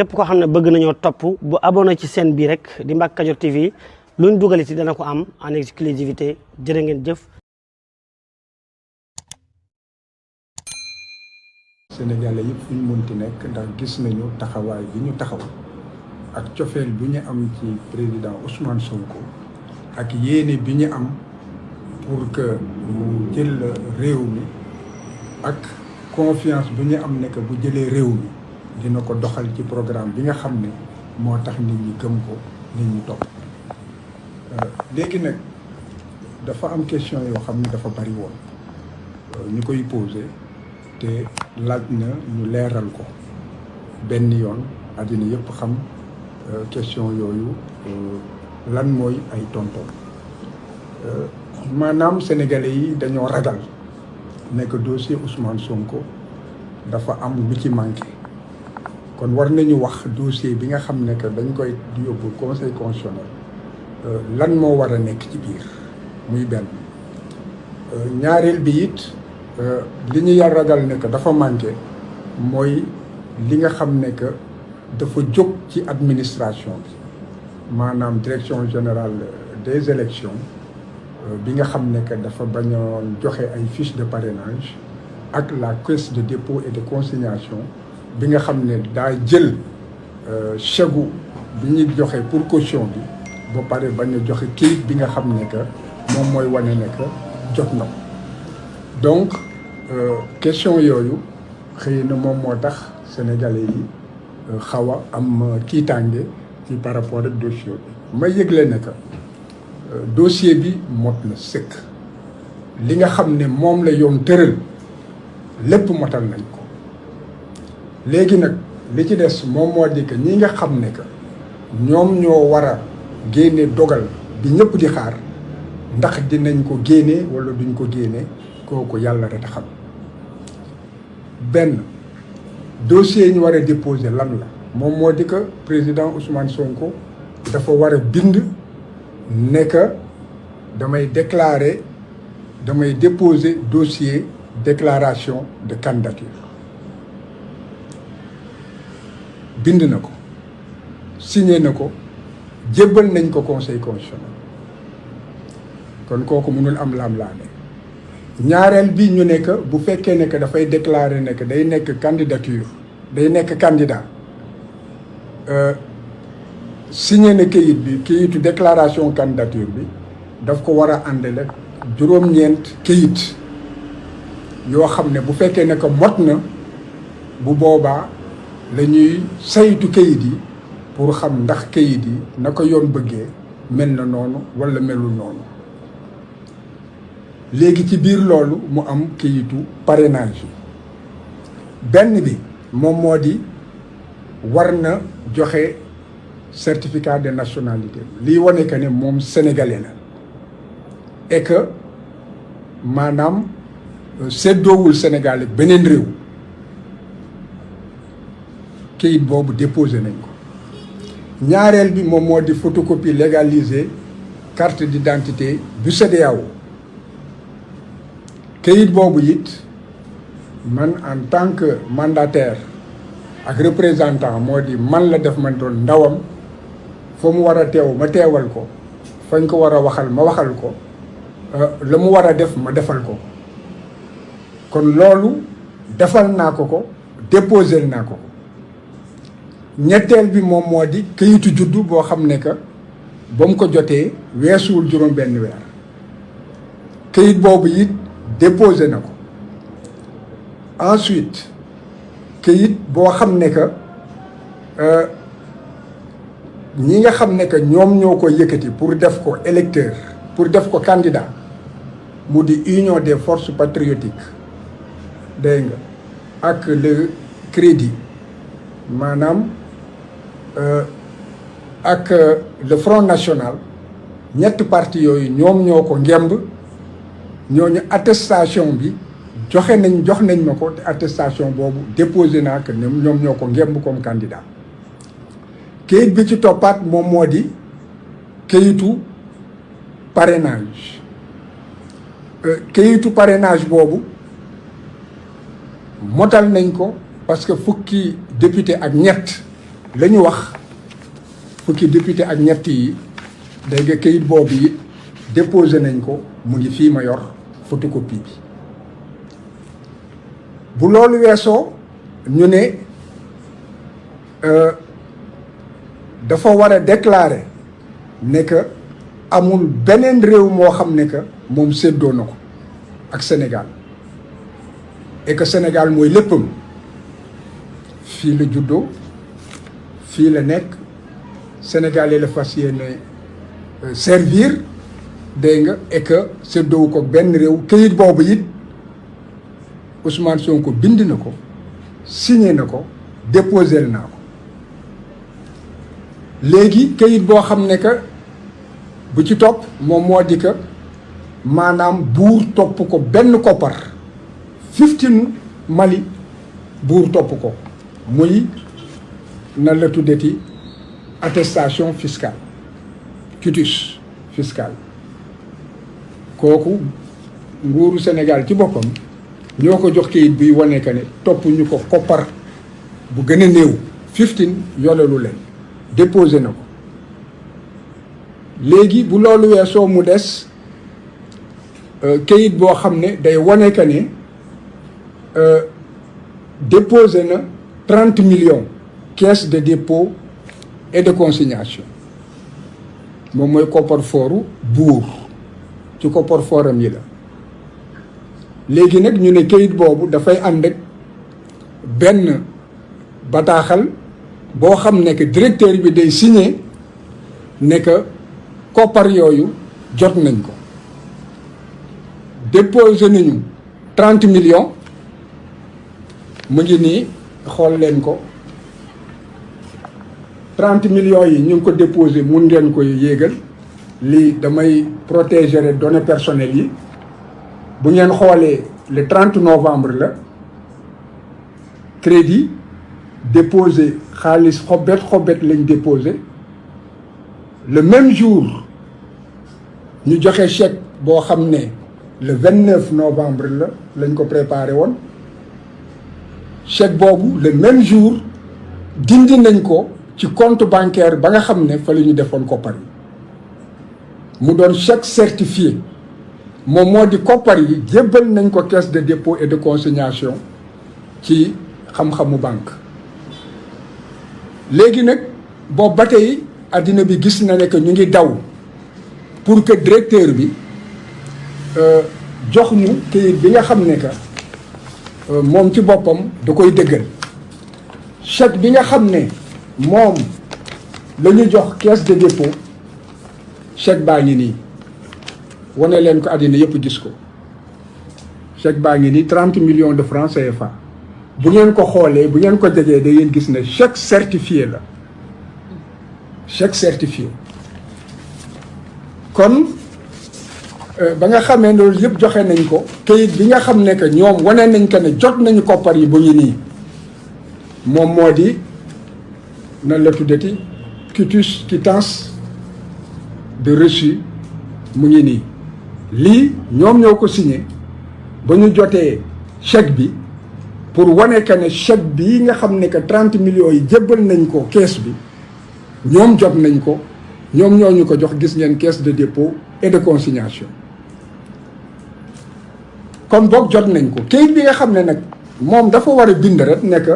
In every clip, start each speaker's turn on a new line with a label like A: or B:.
A: képp koo xam ne bëgg nañoo topp bu abonné ci chaîne bi rek di Mbacke Kadior TV luñ dugal ci dana ko am en exclusivité jërë ngeen jëf.
B: Sénégalais yëpp fu ñu mënti nekk ndax gis nañu taxawaay bi ñu taxaw ak cofeel bi ñu am ci président Ousmane Sonko ak yéene bi ñu am pour que mu jël réew mi ak confiance bi ñu am ne que bu jëlee réew mi dina ko doxal ci programme bi nga xam ne moo tax nit ñi gëm ko nit ñi topp. léegi nag dafa am question yoo xam ne dafa bari woon ñu koy posé te laaj na ñu leeral ko benn yoon àddina yëpp xam question yooyu lan mooy ay tonton maanaam sénégalais yi dañoo ragal nekk dossier Ousmane Sonko dafa am lu ci manqué kon war nañu wax dossier bi nga xam ne que dañ koy yóbbu conseil constitutionnel lan moo war a nekk ci biir muy benn ñaareel bi it li ñu yar ragal ne que dafa manqué mooy li nga xam ne que dafa jóg ci administration bi maanaam direction générale des élections bi nga xam ne que dafa bañoon joxe ay fiches de parrainage ak la caisse de dépôt et de consignation bi nga xam ne daa jël chèque bi ñuy joxe pour caution bi ba pare bañ a joxe kayit bi nga xam ne que moom mooy wane ne que jot na ko donc question yooyu xëy na moom moo tax sénégalais yi xaw a am tiitaange ci par rapport ak dossier bi ma yëgle ne que dossier bi mot na sëkk li nga xam ne moom la yoon tëral lépp motal nañ ko léegi nag li ci des moom moo di que ñi nga xam ne que ñoom ñoo war a génne dogal bi ñëpp di xaar ndax dinañ ko génne wala duñ ko génne kooku yàlla rek a xam benn dossier yi ñu war a déposer lan la moom moo di que président Ousmane Sonko dafa war a bind ne que damay déposer dossier déclaration de candidature bind na ko signé na ko jébbal nañ ko conseil constitutionnel kon kooku mënul am laam-laame ñaareel bi ñu nekk bu fekkee ne que dafay déclarer ne que day nekk candidature day nekk candidat signé na kayitu déclaration candidature bi daf ko war a àndale juróom-ñeent kayit yoo xam ne bu fekkee ne que mot na bu boobaa la ñuy saytu kayit yi pour xam ndax kayit yi na ko yoon bëggee mel na noonu wala melul noonu léegi ci biir loolu mu am kayitu parrainage yi benn bi moom moo di war na joxe certificat de nationalité lii wane que ne moom sénégalais la et que maanaam seddoowul Sénégal ak beneen réew kayit boobu déposé nañ ko ñaareel bi moom moo di photocopie légalisée carte d'identité bu CEDEAO kayit boobu it man en tant que mandataire ak représentant moo di man la def man doon ndawam fa mu war a teew ma teewal ko fañ ko war a waxal ma waxal ko la mu war a def ma defal ko kon loolu defal naa ko déposé naa ko ñetteel bi moom moo di kayitu juddu boo xam ne que ba mu ko jotee weesuwul juróom benn weer kayit boobu it déposé na ko ensuite kayit boo xam ne que ñi nga xam ne que ñoom ñoo ko yëkkati pour def ko électeur pour def ko candidat mu di union des forces patriotiques dégg nga ak le crédit maanaam ak le front national ñetti parti yooyu ñoom ñoo ko ngemb ñooñu attestation bi jox nañ ma ko te attestation boobu déposé naa que ñoom ñoo ko ngemb comme candidat kayit bi ci toppaat moom moo di kayitu parrainage kayitu parrainage boobu motal nañ ko parce que fukki député ak ñett la ñu wax fukki député ak ñett yi dégg nga kayit boobu it déposé nañ ko mu ngi fii ma yor photocopie bi bu loolu weesoo ñu ne dafa war a déclarer ne que amul beneen réew moo xam ne que moom séddoo na ko ak Sénégal et que Sénégal mooy léppam fii la juddoo fii la nekk Sénégalais la fas yéene servir dégg nga et que séddoo ko benn réew. këyit boobu it Ousmane Sonko bind na ko signé na ko déposé naa ko léegi këyit boo xam ne que bu ci topp moom moo di que maanaam buur topp ko benn koppar 15 Mali buur topp ko muy nan la tuddati attestation fiscale quitus fiscal kooku nguuru Sénégal ci boppam ñoo ko jox kayit bi wane que ne topp ñu ko koppar bu gën a néew 15 yorelu leen déposé na ko léegi bu loolu weesoo mu des kayit boo xam ne day wane que ne déposé na 30 millions caisse de dépôt et de consignation moom mooy coffre-fort buur ci coffre-fortam yi la léegi nag ñu ne kayit boobu dafay ànd ak benn bataaxal boo xam ne que directeur bi day signé ne que koppar yooyu jot nañ ko déposé nañu 30 millions mu ngi nii xool leen ko 30 millions yi ñu ngi ko déposé mun ngeen koy yéegal lii damay protéger données personnelles yi bu ngeen xoolee le 30 novembre la crédit déposé xaalis xobet lañ déposé le même jour ñu joxe chèque boo xam ne le 29 novembre la lañ ko préparé woon chèque boobu le même jour dindi nañ ko ci compte bancaire ba nga xam ne fa la ñu defoon koppar yi mu doon chèque certifié moom moo di koppar yi jébbal nañ ko caisse de dépôt et de consignation ci xam-xamu banque léegi nag boobu ba tey addina bi gis na ne que ñu ngi daw pour que directeur bi jox ñu kayit bi nga xam ne que moom ci boppam da koy dëggal chèque bi nga xam ne moom la ñu jox caisse de dépôt chèque baa ngi nii wane leen ko àddina yëpp gis ko chèque baa ngi nii 30 millions de francs CFA bu ngeen ko xoolee bu ngeen ko jegee da ngeen gis ne chèque certifié la chèque certifié kon ba nga xamee loolu yëpp joxe nañ ko kayit bi nga xam ne que ñoom wane nañ ko ne jot nañu koppar yi bu ngi nii moom moo di nan la tuddati quittance de reçu mu ngi nii lii ñoom ñoo ko signé ba ñu jotee chèque bi pour wane que ne chèque bii nga xam ne que 30 millions yi jébbal nañ ko caisse bi ñoom jot nañ ko ñoom ñoo ñu ko jox gis ngeen caisse de dépôt et de consignation kon boog jot nañ ko kayit bi nga xam ne nag moom dafa war a bind rek ne que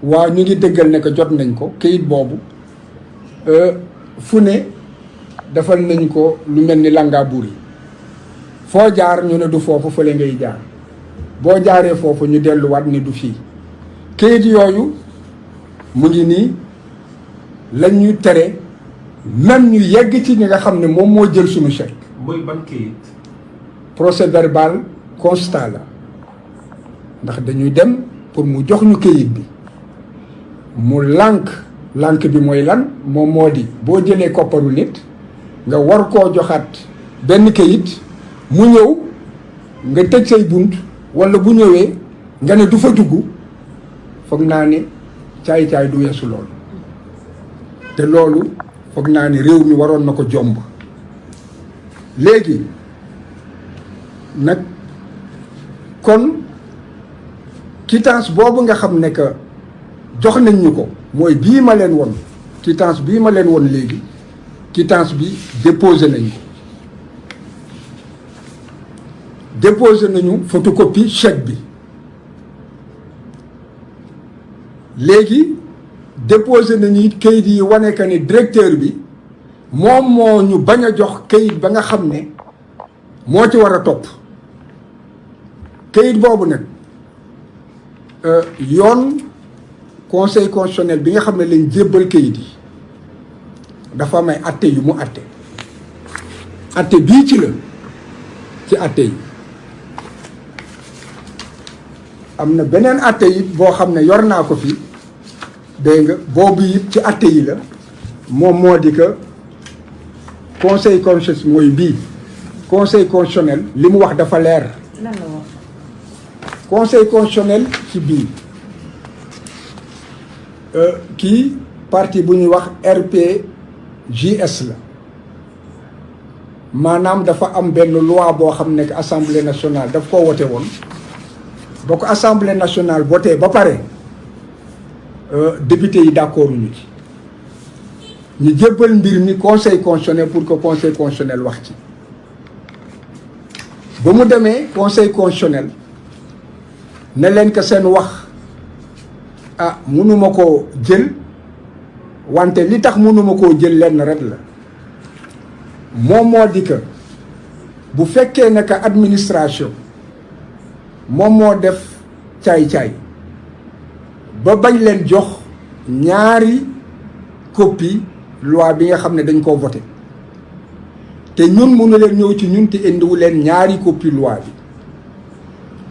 B: waa ñu ngi dëggal ne que jot nañ ko kayit boobu fu ne defal nañ ko lu mel ni Langaabuur yi foo jaar ñu ne du foofu fële ngay jaar boo jaaree foofu ñu delluwaat ni du fii kayit yooyu mu ngi nii lañ ñu tere même ñu yegg ci ñi nga xam ne moom moo jël suñu chèque.
C: mooy ban kayit.
B: procès verbal constat la ndax dañuy dem pour mu jox ñu kayit bi mu lànk bi mooy lan moom moo di boo jëlee kopparu nit nga war koo joxaat benn kayit mu ñëw nga tëj say bunt walla bu ñëwee nga ne du fa dugg foog naa ne caay-caay du weesu loolu te loolu foog naa ne réew mi waroon na ko jomb léegi nag kon quittance boobu nga xam ne que jox nañ ñu ko mooy bii ma leen woon quittance bii ma leen woon léegi quittance bi déposé nañu photocopie chèque bi léegi déposé nañu it kayit yi wane que ni directeur bi moom moo ñu bañ a jox kayit ba nga xam ne moo ci war a topp kayit boobu nag yoon conseil constitutionnel bi nga xam ne lañ jébbal kayit yi dafa am ay atte yu mu atte bii ci la ci atte yi am na beneen atte yi boo xam ne yor naa ko fi dégg nga boobu it ci atte yi la moom moo di que conseil constitutionnel mooy bii conseil constitutionnel li mu wax dafa leer.
C: lan la wax.
B: conseil constitutionnel ci bii kii parti bu ñuy wax RPJS la maanaam dafa am benn loi boo xam ne que assemblée nationale daf ko wote woon ba ko assemblée nationale voté ba pare député yi d'accord ñu ci ñu jébbal mbir mi conseil constitutionnel pour que conseil constitutionnel wax ci ba mu demee conseil constitutionnel ne leen que seen wax mënuma koo jël wante li tax mënuma koo jël lenn rek la moom moo di que bu fekkee ne que administration moom moo def caay-caay ba bañ leen jox ñaari copie loi bi nga xam ne dañ koo voté te ñun mënu leen ñëw ci ñun te indiwu leen ñaari copie loi bi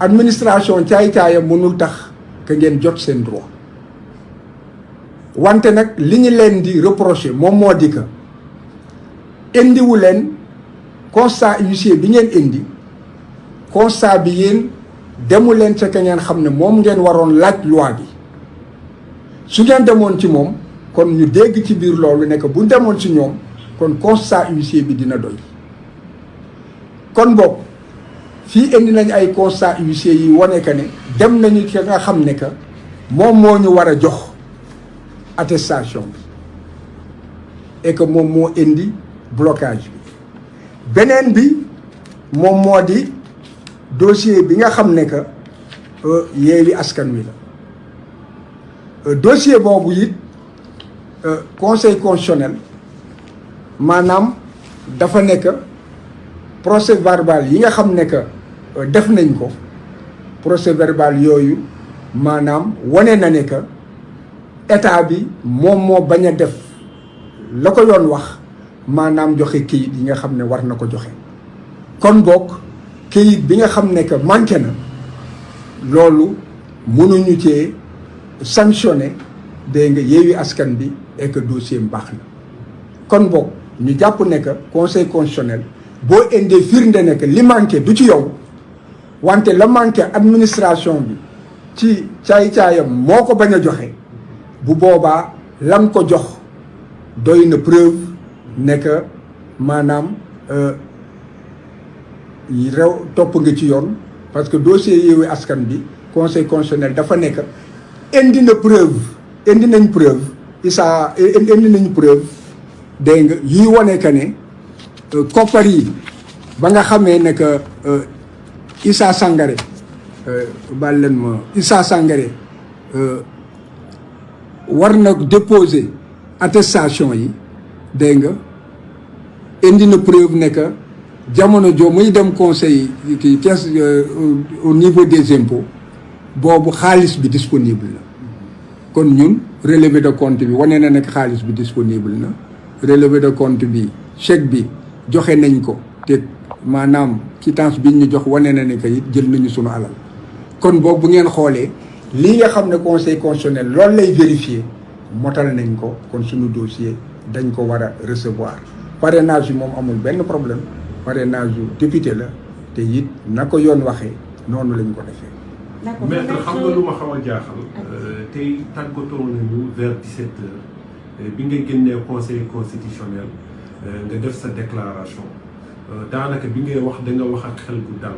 B: administration caay-caayam mënul tax que ngeen jot seen droit wante nag li ñu leen di reprocher moom moo di que indiwu leen constat huissier bi ngeen indi constat bi yéen demu leen ca ka ngeen xam ne moom ngeen waroon laaj loi bi su ngeen demoon ci moom kon ñu dégg ci biir loolu ne que bu demoon ci ñoom kon constat huissier bi dina doy kon boog fii indi nañ ay constat huissier yi wane que ne dem nañu ci nga xam ne que moom moo ñu war a jox attestation bi et que moom moo indi blocage bi beneen bi moom moo di dossier bi nga xam ne que Yewwi Askan Wi la dossier boobu it conseil constitutionnel maanaam dafa nekk procès verbal yi nga xam ne que def nañ ko procès verbal yooyu maanaam wane na ne que état bi moom moo bañ a def la ko yoon wax maanaam joxe këyit yi nga xam ne war na ko joxe kon boog këyit bi nga xam ne que manqué na loolu mënuñu cee sanctionné dégg nga Yewwi Askan bi et que dossier mbaax na kon boog ñu jàpp ne que conseil constitutionnel boo indee firnde ne que li manqué du ci yow wante la manqué administration bi ci caay-caayam moo ko bañ a joxe bu boobaa lam ko jox doy na preuve ne que maanaam rew topp nga ci yoon parce que dossier Yewwi Askan bi conseil constitutionnel dafa nekk indi nañ preuve indi nañu preuve dégg nga yuy wane que ne koppar yi ba nga xamee ne que Issa Sangaré baal leen ma Issa Sangaré war na déposer attestation yi dégg nga indi na preuve ne que jamono joo muy dem conseil kii caisse au niveau des impôts boobu xaalis bi disponible na kon ñun relevé de compte bi wane na nekk xaalis bi disponible na relevé de compte bi chèque bi joxe nañ ko te maanaam quittance bi ñu jox wane na ne que it jël nañu sunu alal kon boobu bu ngeen xoolee lii nga xam ne conseil constitutionnel loolu lay vérifier motal nañ ko kon sunu dossier dañ ko war a recevoir parrainage bi moom amul benn problème parrainage yu député la te it na ko yoon waxee noonu lañ ko defee.
C: d'accord
D: maître xam nga lu ma xaw a jaaxal tey tàggatoo nañu vers 17h bi nga génnee conseil constitutionnel nga def sa déclaration daanaka bi ngay wax da nga wax ak xel gu dal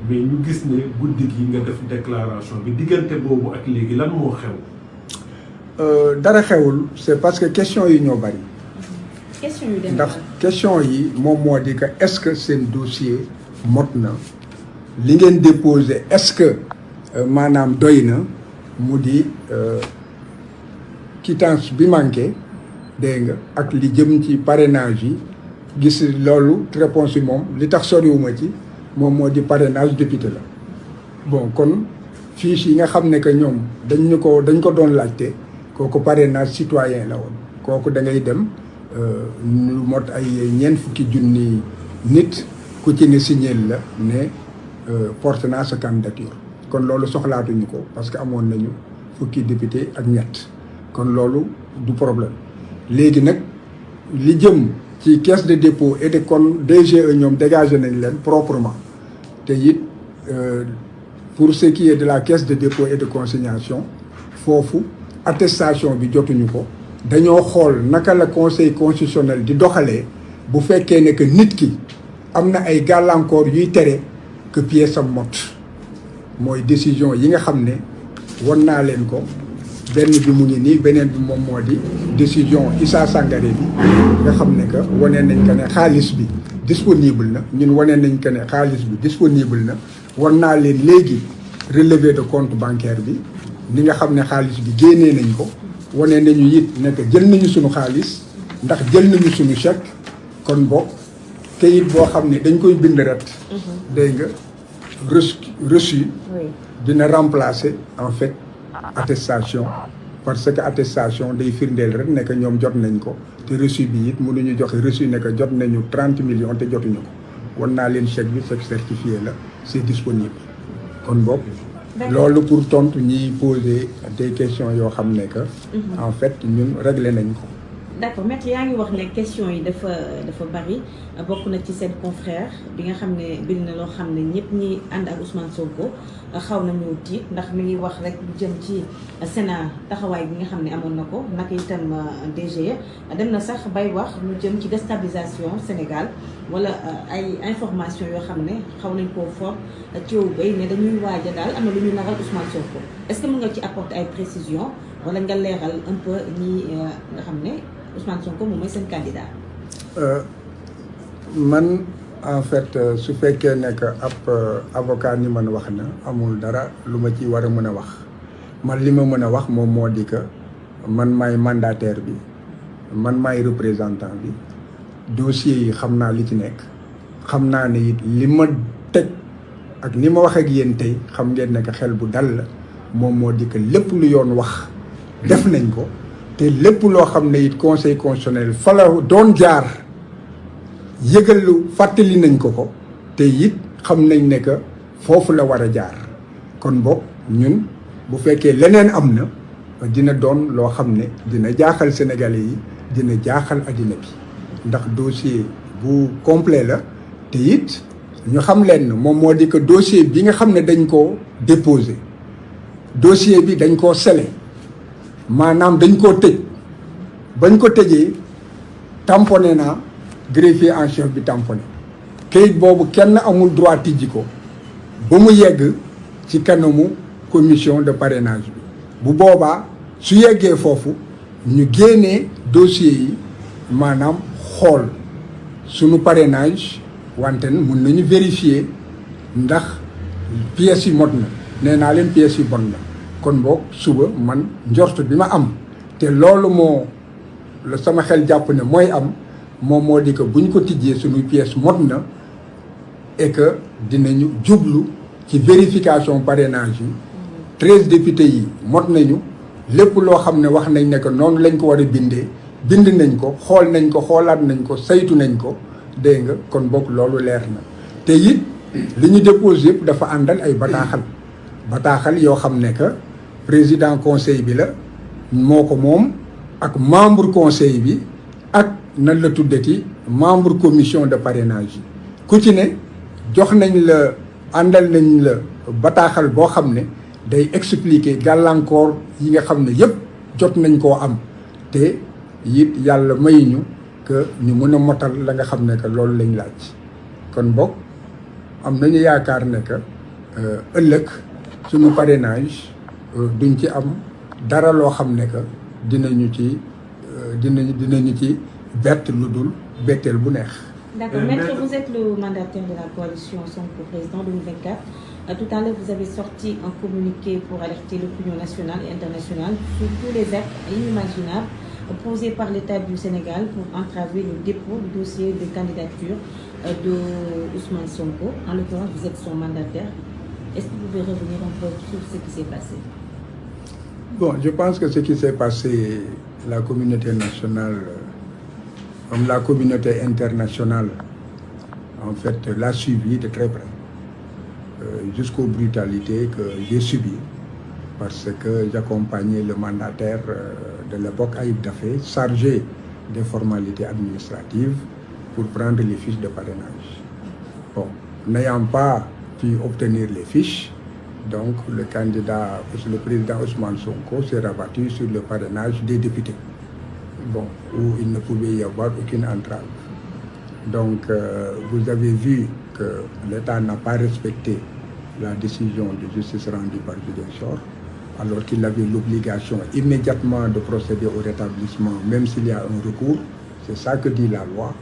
D: mais ñu gis ne guddi gi nga def déclaration bi diggante boobu ak léegi lan moo xew.
B: dara xewul c'est parce que question yi ñoo bari.
C: question yu dem
B: ndax question yi moom moo di que est-ce que seen dossier mot na li ngeen déposé est-ce que maanaam doy na mu di quittance bi manqué dégg nga ak li jëm ci parrainage yi gis loolu réponse yi moom li tax soriwuma ci moom moo di parrainage député la bon kon fiche yi nga xam ne que ñoom dañ ko doon laajte kooku parrainage citoyen la woon kooku da ngay dem lu mot ay 4 fukki junni nit ku ci ne signé la ne porte naa sa candidature kon loolu soxlaatuñu ko parce que amoon nañu fukki député ak ñett kon loolu du problème léegi nag li jëm ci caisse de dépôt et de kon DGE ñoom dégagé nañ leen proprement te it pour ce qui est de la caisse de dépôt et de consignation foofu attestation bi jotuñu ko dañoo xool naka la conseil constitutionnel di doxalee bu fekkee ne que nit ki am na ay gàllankoor yuy tere que pièce am mot mooy décision yi nga xam ne won naa leen ko benn bi mu ngi nii beneen bi moom moo di décision Issa Sangaré bi nga xam ne que wane nañ ko ne xaalis bi disponible na ñun wane nañ ko ne xaalis bi disponible na won naa leen léegi relevé de compte bancaire bi ni nga xam ne xaalis bi génnee nañ ko wane nañu it ne que jël nañu suñu xaalis ndax jël nañu suñu chèque kon bokk kayit boo xam ne dañ koy bind ret dégg nga reçu dina remplacer en fait attestation parce que attestation day firndeel rek ne que ñoom jot nañ ko te reçu bi it mënuñu joxe reçu ne que jot nañu 30 millions te jotuñu ko wan naa leen chèque bi chèque certifié la c'est disponible kon bokk loolu pour tontu ñiy poser des questions yoo xam ne que en fait ñun réglé nañ ko.
C: d'accord maître yaa ngi wax ne question yi dafa bari bokk na ci seen confrère bi nga xam ne bind na loo xam ne ñëpp ñi ànd ak Ousmane Sonko xaw nañu tiit ndax mi ngi wax rek lu jëm ci Sénat taxawaay bi nga xam ne amoon na ko naka itam DGE dem na sax bay wax lu jëm ci déstabilisation Sénégal wala ay information yoo xam ne xaw nañ koo for ci yow bay ne dañuy waaja daal am na lu ñu naral Ousmane Sonko est-ce que mën nga ci apporter ay précisions wala nga leeral un peu ñi nga xam ne Ousmane Sonko moom mooy seen candidat.
B: man en fait su fekkee ne que ab avocat ni man wax na amul dara lu ma ci war a mën a wax man li ma mën a wax moom moo di que man maay mandataire bi man maay représentant bi dossier yi xam naa li ci nekk xam naa ne it li ma teg ak ni ma wax ak yéen tey xam ngeen ne que xel bu dal la moom moo di que lépp lu yoon wax def nañ ko. te lépp loo xam ne it conseil constitutionnel fa la doon jaar yëgalu fàttali nañ ko te it xam nañ ne que foofu la war a jaar kon boog ñun bu fekkee leneen am na dina doon loo xam ne dina jaaxal sénégalais yi dina jaaxal addina bi ndax dossier bu complet la te it ñu xam leen moom moo di que dossier bi nga xam ne dañ koo déposé dossier bi dañ koo scellé maanaam dañ koo tëj bañ ko tëjee tamponné naa greffier en chef bi tamponné kayit boobu kenn amul droit tijji ko ba mu yegg ci kanamu commission de parrainage bi bu boobaa su yeggee foofu ñu génnee dossier yi maanaam xool sunu parrainage wante mun nañu vérifier ndax pièces yi mot na nee naa leen pièces yi bon na kon boog suba man njort bi ma am te loolu moo la sama xel jàpp ne mooy am moom moo di que bu ñu ko tijjee suñuy pièce mot na et que dinañu jublu ci vérification parrainage yi 13 députés yi mot nañu lépp loo xam ne wax nañ ne que noonu lañ ko war a bindee bind nañ ko xool nañ ko xoolaat nañ ko saytu nañ ko dégg nga kon boog loolu leer na te it li ñu déposé yëpp dafa àndal ay bataaxal yoo xam ne que président conseil bi la moo ko moom ak membre conseil bi ak nan la tuddati membre commission de parrainage yi ku ci ne jox nañ la àndal nañ la bataaxal boo xam ne day expliquer gàllankoor yi nga xam ne yëpp jot nañ koo am te it yàlla may ñu que ñu mën a motal la nga xam ne que loolu lañ laaj kon boog am nañu yaakaar ne que ëllëg suñu parrainage duñ ci am dara loo xam ne que dinañu ci bett lu dul betteel bu neex.
C: D'accord. Maître, vous êtes le mandataire de la coalition Sonko Président 2024. Tout à l'heure, vous avez sorti un communiqué pour alerter l'opinion nationale et internationale sur tous les actes inimaginables posés par l'État du Sénégal pour entraver le dépôt du dossier de candidature de Ousmane Sonko. En l'occurrence, vous êtes son mandataire. Est-ce que vous pouvez revenir un peu sur ce qui s'est passé?
B: Bon, je pense que ce qui s'est passé, la communauté nationale, comme la communauté internationale, en fait, l'a suivi de très près, jusqu'aux brutalités que j'ai subies, parce que j'accompagnais le mandataire de l'époque, Ayib Daffé, chargé des formalités administratives pour prendre les fiches de parrainage. Bon, n'ayant pas pu obtenir les fiches, donc le président Ousmane Sonko s'est rabattu sur le parrainage des députés, bon, où il ne pouvait y avoir aucune entrave. Donc vous avez vu que l'État n'a pas respecté la décision de justice rendue par Ziguinchor, alors qu'il avait l'obligation immédiatement de procéder au rétablissement, même s'il y a un recours. C'est ça que dit la loi.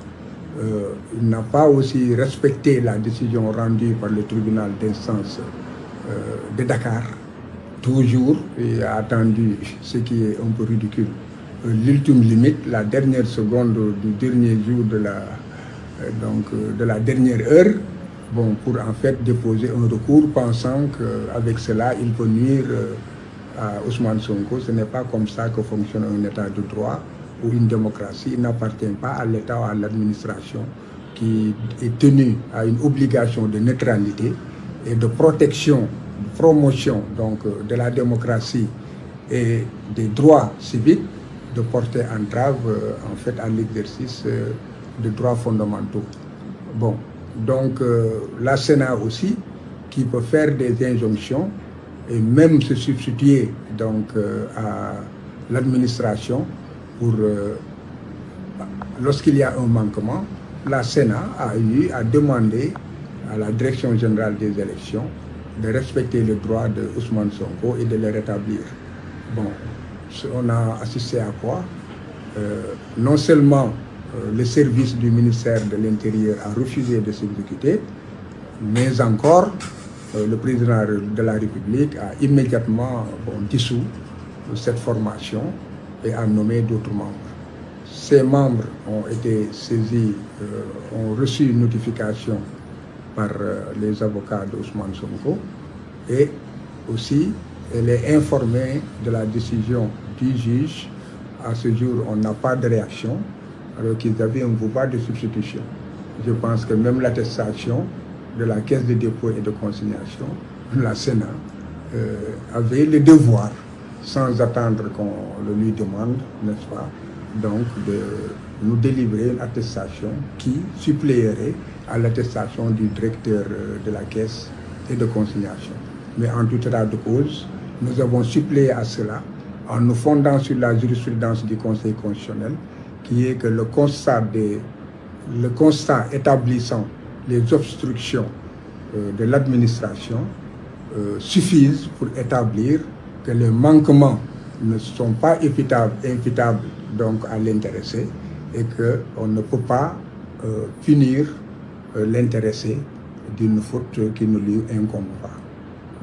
B: Il n'a pas aussi respecté la décision rendue par le tribunal d'instance de Dakar, toujours, et a attendu ce qui est un peu ridicule, l'ultime limite, la dernière seconde du dernier jour de la dernière heure, bon, pour en fait déposer un recours, pensant qu'avec cela, il peut nuire à Ousmane Sonko. Ce n'est pas comme ça que fonctionne un État de droit ou une démocratie. Il n'appartient pas à l'État ou à l'administration qui est tenu à une obligation de neutralité et de protection, de promotion donc, de la démocratie et des droits civiques, de porter entrave en fait à l'exercice de droits fondamentaux. Bon, donc la Sénat aussi, qui peut faire des injonctions et même se substituer donc à l'administration pour lorsqu'il y a un manquement, la Sénat a eu à demander à la Direction générale des élections de respecter le droit de Ousmane Sonko et de le rétablir. Bon, on a assisté à quoi? Non seulement le service du ministère de l'Intérieur a refusé de s'exécuter, mais encore le président de la République a immédiatement dissous cette formation et a nommé d'autres membres. Ces membres ont été saisis, ont reçu une notification par les avocats d'Ousmane Sonko et aussi elle est informée de la décision du juge. À ce jour, on n'a pas de réaction alors qu'ils avaient un pouvoir de substitution. Je pense que même l'attestation de la Caisse de dépôt et de consignation, la Sénat, avait le devoir, sans attendre qu'on le lui demande, n'est-ce pas, donc de nous délivrer une attestation qui suppléerait à l'attestation du directeur de la Caisse et de consignation. Mais en tout état de cause, nous avons suppléé à cela en nous fondant sur la jurisprudence du Conseil constitutionnel, qui est que le constat établissant les obstructions de l'administration suffisent pour établir que les manquements ne sont pas imputables donc à l'intéressé et qu'on ne peut pas punir l'intéressé d'une faute qui ne lui incombe pas.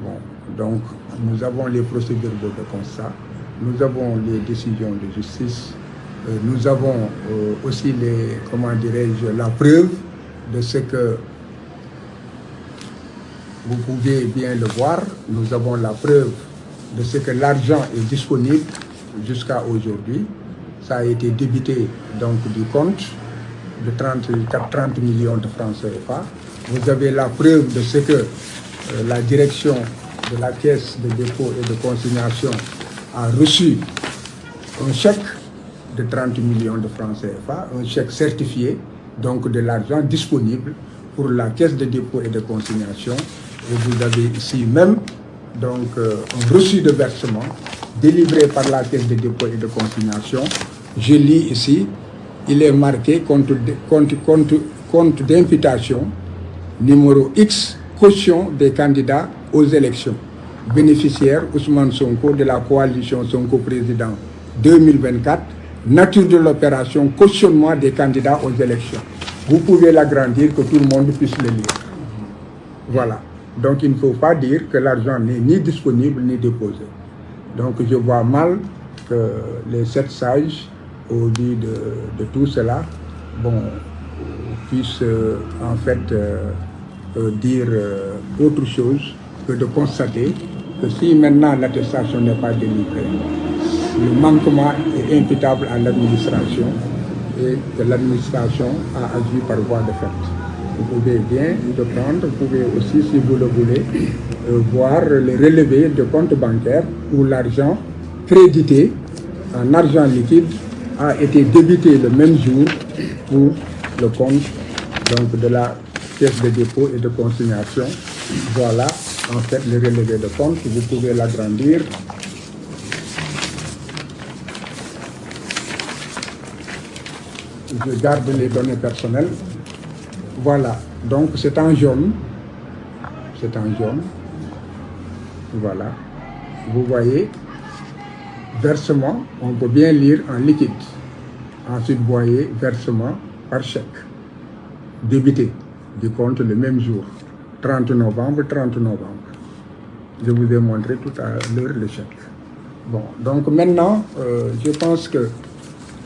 B: Bon, donc nous avons les procédures de constat, nous avons les décisions de justice, nous avons aussi la preuve de ce que vous pouvez bien le voir. Nous avons la preuve de ce que l'argent est disponible jusqu'à aujourd'hui. Ça a été débité donc du compte de 30 millions de francs CFA. Vous avez la preuve de ce que la direction de la Caisse de dépôt et de consignation a reçu un chèque de 30 millions de francs CFA, un chèque certifié, donc de l'argent disponible pour la Caisse de dépôt et de consignation. Et vous avez ici même donc, un reçu de versement délivré par la Caisse de dépôt et de consignation. Je lis ici, il est marqué compte d'imputation numéro X, caution des candidats aux élections. Bénéficiaire Ousmane Sonko de la coalition Sonko Président 2024, nature de l'opération, cautionnement des candidats aux élections. Vous pouvez l'agrandir, que tout le monde puisse le lire. Voilà. Donc il ne faut pas dire que l'argent n'est ni disponible ni déposé. Donc je vois mal que les 7 sages, au lieu de tout cela, puissent en fait dire autre chose que de constater que si maintenant l'attestation n'est pas délivrée, le manquement est imputable à l'administration et que l'administration a agi par voie de fait. Vous pouvez bien le prendre, vous pouvez aussi, si vous le voulez, voir les relevés de compte bancaire où l'argent crédité en argent liquide a été débité le même jour pour le compte donc, de la caisse de dépôt et de consignation. Voilà en fait le relevé de compte, vous pouvez l'agrandir. Je garde les données personnelles. Voilà, donc c'est en jaune. C'est en jaune. Voilà. Vous voyez, versement, on peut bien lire en liquide. Ensuite, vous voyez, versement par chèque. Débité du compte le même jour. 30 novembre. Je vous ai montré tout à l'heure le chèque. Bon, donc maintenant, je pense que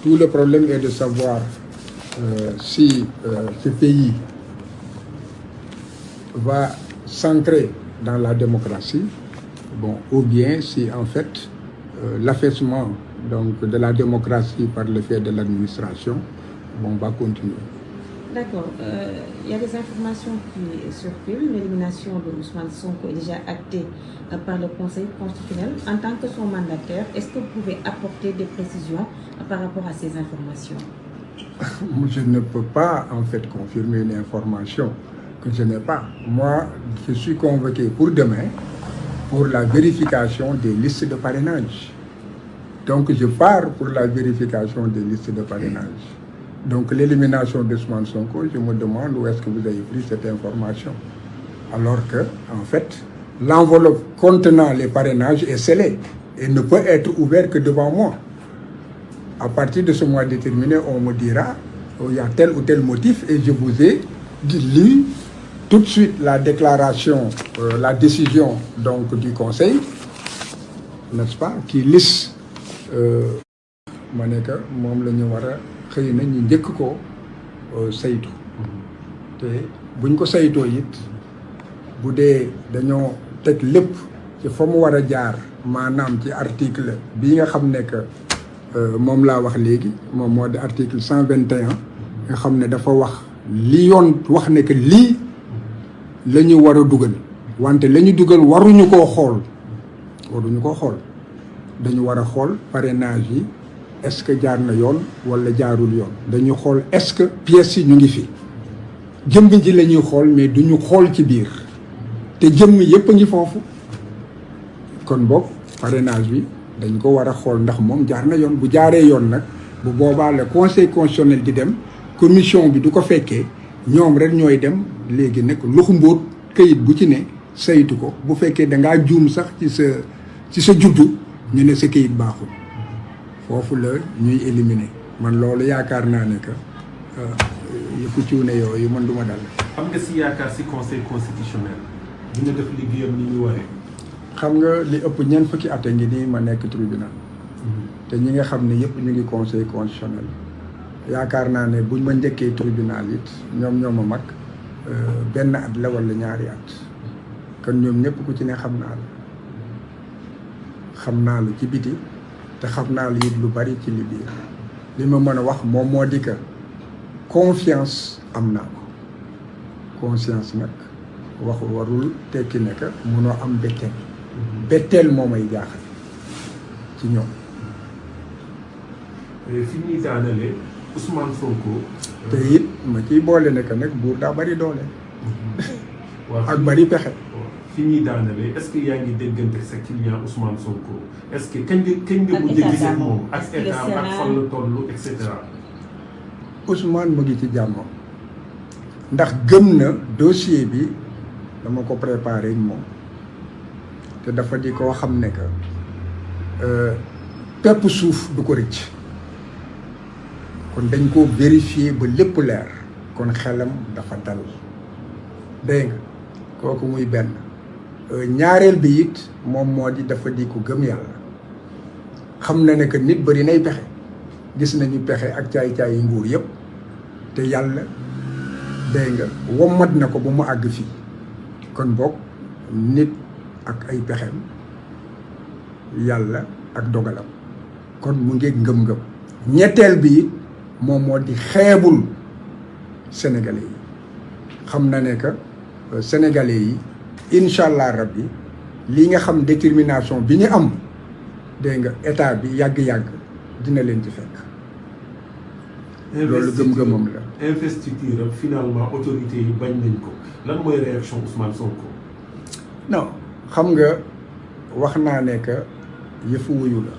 B: tout le problème est de savoir si ce pays va s'ancrer dans la démocratie, ou bien si en fait l'affaissement donc, de la démocratie par le fait de l'administration va continuer.
C: D'accord. Il y a des informations qui circulent. L'élimination de Ousmane Sonko est déjà actée par le Conseil constitutionnel. En tant que son mandataire, est-ce que vous pouvez apporter des précisions par rapport à ces informations?
B: Je ne peux pas en fait confirmer une information que je n'ai pas. Moi, je suis convoqué pour demain pour la vérification des listes de parrainage. Donc je pars pour la vérification des listes de parrainage. Donc l'élimination d'Ousmane Sonko, je me demande où est-ce que vous avez pris cette information. Alors que, en fait, l'enveloppe contenant les parrainages est scellée et ne peut être ouverte que devant moi. À partir de ce mois déterminé, on me dira il y a tel ou tel motif et je vous ai lu tout de suite la déclaration, la décision donc, du Conseil, n'est-ce pas, qui liste ma ne que moom la ñu war a xëy na ñu njëkk ko saytu te buñ ko saytoo it bu dee dañoo teg lépp ci fa mu war a jaar maanaam ci article bii nga xam ne que moom laa wax léegi moom moo di article 121 nga xam ne dafa wax li yoon wax ne que lii la ñu war a dugal wante la ñu dugal waruñu koo xool dañu war a xool parrainage yi est-ce que jaar na yoon wala jaarul yoon dañu xool est-ce que pièces yi ñu ngi fi jëmm ji la ñuy xool mais duñu xool ci biir te jëmm yépp a ngi foofu kon boog parrainage bi dañ ko war a xool ndax moom jaar na yoon bu jaaree yoon nag bu boobaa le conseil constitutionnel di dem commission bi du ko fekkee ñoom rek ñooy dem léegi nag luxu mbóot këyit bu ci ne saytu ko bu fekkee dangaa juum sax ci sa juddu ñu ne sa këyit baaxul foofu la ñuy éliminer man loolu yaakaar naa ne que yëpp cuune yooyu man du ma dal.
D: am nga si yaakaar si conseil constitutionnel dina def liggéeyam ni ñu waree.
B: xam nga li ëpp ñeent fukki at a ngi nii ma nekk tribunal te ñi nga xam ne yëpp ñu ngi conseil constitutionnel yaakaar naa ne buñ ma njëkkee tribunal it ñoom ñoo ma mag benn at la wala ñaari at kon ñoom ñëpp ku ci ne xam naa lu ci biti te xam naa lu it lu bari ci li biir li ma mën a wax moom moo di que confiance am naa ko conscience nag waxu warul tekki ne que munoo am betteel moo may jaaxal ci ñoom.
D: fi ñuy daanalee Ousmane Sonko.
B: te it ma ciy boole ne que nag buur daa bari doole. ak bari pexe.
D: fi ñuy daanalee est-ce que yaa ngi déggante sa client Ousmane Sonko est-ce que kañ nga mujj a gis ak moom ak état ak fan la toll et cetera.
B: Ousmane mu ngi ci jàmmam ndax gëm na dossier bi dama ko préparé moom te dafa di koo xam ne que pepp suuf du ko rëcc kon dañ ko vérifier ba lépp leer kon xelam dafa dal dégg nga kooku muy benn ñaareel bi it moom moo di dafa di ko gëm yàlla xam na ne que nit bari nay pexe gis nañu pexe ak caay-caay yi nguur yëpp te yàlla dégg nga wommat na ko ba mu àgg fii kon boog nit ak ay pexem yàlla ak dogalam kon mu ngi ngëm-ngëm ñetteel bi it moom moo di xeebul sénégalais yi xam na ne que sénégalais yi incha allah rabbi li nga xam détermination bi ñu am dégg nga état bi yàgg-yàgg dina leen ci fekk loolu gëm-gëmam la.
D: investiture am finalement autorité yi bañ nañ ko lan mooy réaction Ousmane Sonko.
B: non xam nga wax naa ne que yëfu wuyu la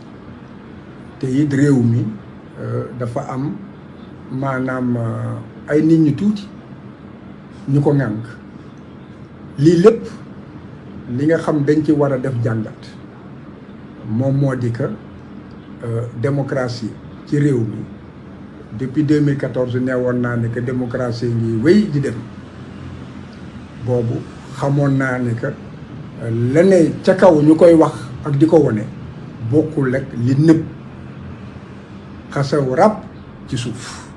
B: te it réew mi dafa am maanaam ay nit ñu tuuti ñu ko ŋànk lii lépp li nga xam dañ ci war a def jàngat moom moo di que démocratie ci réew mi depuis 2014 nee woon naa ne que démocratie ngi wéy di dem boobu xamoon naa ne que leneen ca kaw ñu koy wax ak di ko wone bokkul ak li nëb xasaw rab ci suuf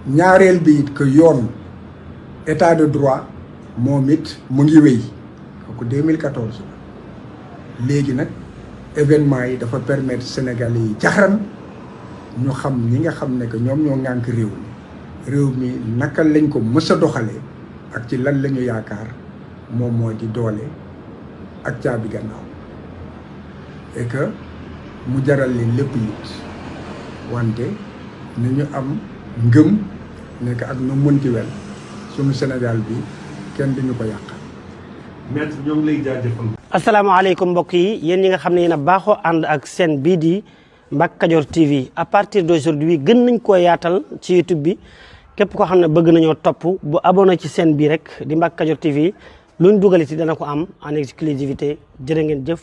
B: ñaareel bi it que yoon état de droit moom it mu ngi wéy kooku 2014 la léegi nag événement yi dafa permettre Sénégalais yi jaxran ñu xam ñi nga xam ne que ñoom ñoo ŋànk réew mi naka lañ ko mës a doxalee ak ci lan la ñu yaakaar moom moo di doole ak caabi gannaaw et que mu jaral leen lépp it wante ni ñu am ngëm nekk ak nu mënti wel suñu Sénégal bi kenn duñu ko yàqal.
D: maître ñoo ngi lay jaajëfal.
A: asalaamaaleykum mbokk yi yéen ñi nga xam ne yéen a baaxoo ànd ak seen bii di Mbacke Kadior TV à partir d'aujourd'hui gën nañ koo yaatal ci YouTube bi képp koo xam ne bëgg nañoo topp bu abonné ci seen bii rek di Mbacke Kadior TV luñ dugaliti dana ko am en exclusivité jërë ngeen jëf.